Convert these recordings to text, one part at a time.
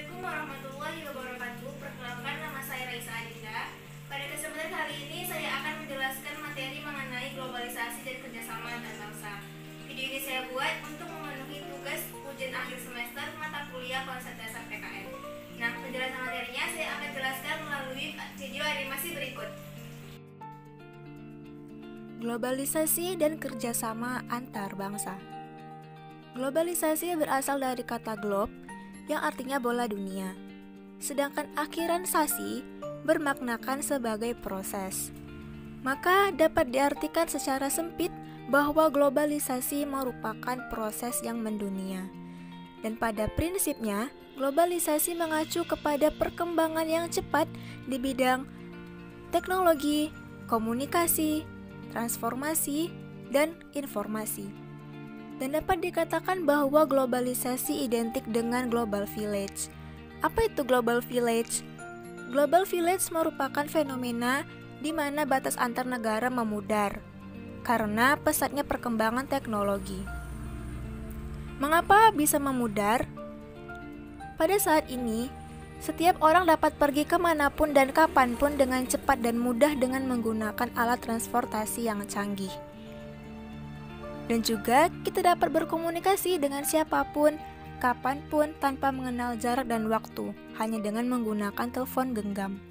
Assalamualaikum warahmatullahi wabarakatuh. Perkenalkan, nama saya Raisa Adinda. Pada kesempatan kali ini saya akan menjelaskan materi mengenai globalisasi dan kerjasama antar bangsa. Video ini saya buat untuk memenuhi tugas ujian akhir semester mata kuliah konsep dasar PKN. Nah, penjelasan materinya saya akan jelaskan melalui video animasi berikut. Globalisasi dan kerjasama antar bangsa. Globalisasi berasal dari kata globe yang artinya bola dunia, sedangkan akhiran sasi bermaknakan sebagai proses. Maka dapat diartikan secara sempit bahwa globalisasi merupakan proses yang mendunia. Dan pada prinsipnya, globalisasi mengacu kepada perkembangan yang cepat di bidang teknologi, komunikasi, transformasi, dan informasi. Dan dapat dikatakan bahwa globalisasi identik dengan global village. Apa itu global village? Global village merupakan fenomena di mana batas antar negara memudar karena pesatnya perkembangan teknologi. Mengapa bisa memudar? Pada saat ini, setiap orang dapat pergi kemanapun dan kapanpun dengan cepat dan mudah dengan menggunakan alat transportasi yang canggih. Dan juga kita dapat berkomunikasi dengan siapapun, kapanpun tanpa mengenal jarak dan waktu, hanya dengan menggunakan telepon genggam.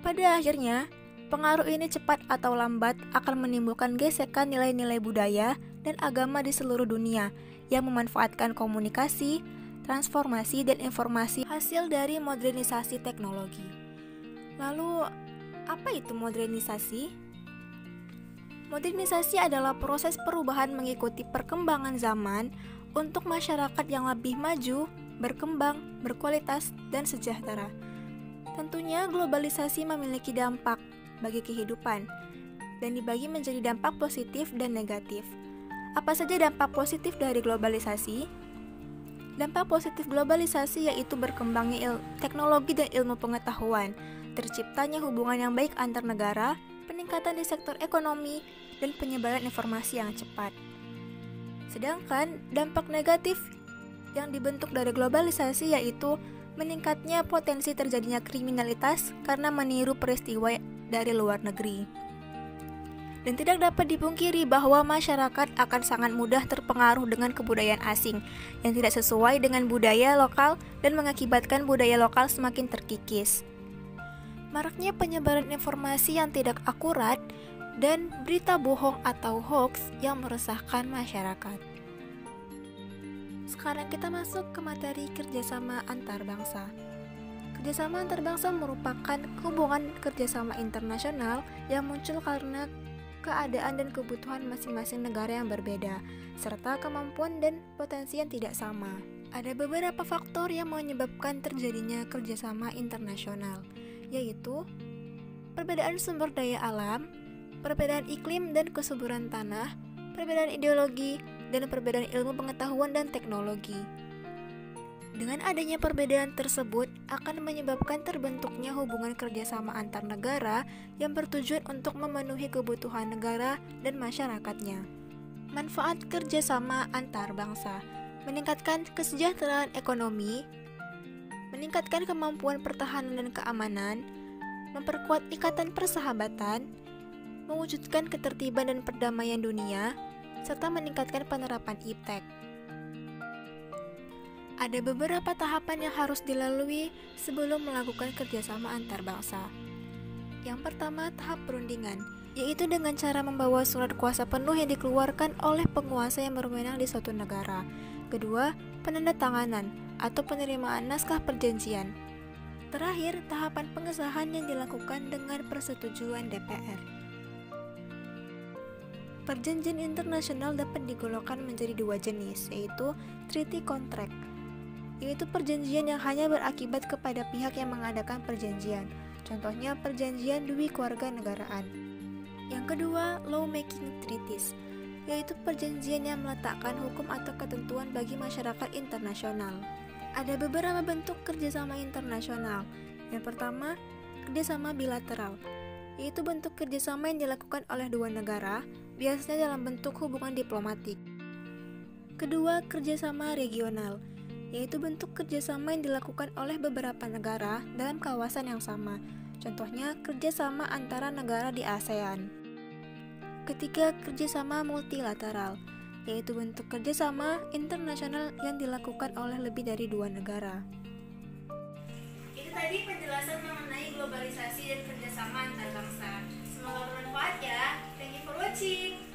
Pada akhirnya, pengaruh ini cepat atau lambat akan menimbulkan gesekan nilai-nilai budaya dan agama di seluruh dunia yang memanfaatkan komunikasi, transformasi, dan informasi hasil dari modernisasi teknologi. Lalu, apa itu modernisasi? Modernisasi adalah proses perubahan mengikuti perkembangan zaman untuk masyarakat yang lebih maju, berkembang, berkualitas, dan sejahtera. Tentunya globalisasi memiliki dampak bagi kehidupan dan dibagi menjadi dampak positif dan negatif. Apa saja dampak positif dari globalisasi? Dampak positif globalisasi yaitu berkembangnya teknologi dan ilmu pengetahuan, terciptanya hubungan yang baik antar negara, peningkatan di sektor ekonomi, dan penyebaran informasi yang cepat. Sedangkan dampak negatif yang dibentuk dari globalisasi yaitu meningkatnya potensi terjadinya kriminalitas karena meniru peristiwa dari luar negeri. Dan tidak dapat dipungkiri bahwa masyarakat akan sangat mudah terpengaruh dengan kebudayaan asing yang tidak sesuai dengan budaya lokal dan mengakibatkan budaya lokal semakin terkikis. Maraknya penyebaran informasi yang tidak akurat dan berita bohong atau hoax yang meresahkan masyarakat. Sekarang kita masuk ke materi kerjasama antar bangsa. Kerjasama antar bangsa merupakan hubungan kerjasama internasional yang muncul karena keadaan dan kebutuhan masing-masing negara yang berbeda, serta kemampuan dan potensi yang tidak sama. Ada beberapa faktor yang menyebabkan terjadinya kerjasama internasional, yaitu perbedaan sumber daya alam, perbedaan iklim dan kesuburan tanah, perbedaan ideologi, dan perbedaan ilmu pengetahuan dan teknologi. Dengan adanya perbedaan tersebut akan menyebabkan terbentuknya hubungan kerjasama antar negara yang bertujuan untuk memenuhi kebutuhan negara dan masyarakatnya. Manfaat kerjasama antar bangsa: meningkatkan kesejahteraan ekonomi, meningkatkan kemampuan pertahanan dan keamanan, memperkuat ikatan persahabatan, mewujudkan ketertiban dan perdamaian dunia, serta meningkatkan penerapan iptek. Ada beberapa tahapan yang harus dilalui sebelum melakukan kerjasama antar bangsa. Yang pertama, tahap perundingan, yaitu dengan cara membawa surat kuasa penuh yang dikeluarkan oleh penguasa yang berwenang di suatu negara. Kedua, penandatanganan atau penerimaan naskah perjanjian. Terakhir, tahapan pengesahan yang dilakukan dengan persetujuan DPR. Perjanjian internasional dapat digolongkan menjadi dua jenis, yaitu treaty contract, yaitu perjanjian yang hanya berakibat kepada pihak yang mengadakan perjanjian. Contohnya perjanjian dui kewarganegaraan. Yang kedua, law-making treaties, yaitu perjanjian yang meletakkan hukum atau ketentuan bagi masyarakat internasional. Ada beberapa bentuk kerjasama internasional. Yang pertama, kerjasama bilateral, yaitu bentuk kerjasama yang dilakukan oleh dua negara, biasanya dalam bentuk hubungan diplomatik. Kedua, kerjasama regional, yaitu bentuk kerjasama yang dilakukan oleh beberapa negara dalam kawasan yang sama. Contohnya, kerjasama antara negara di ASEAN. Ketiga, kerjasama multilateral, yaitu bentuk kerjasama internasional yang dilakukan oleh lebih dari 2 negara. Itu tadi penjelasan mengenai globalisasi dan kerjasama antar bangsa. Semoga bermanfaat ya. Thank you for watching.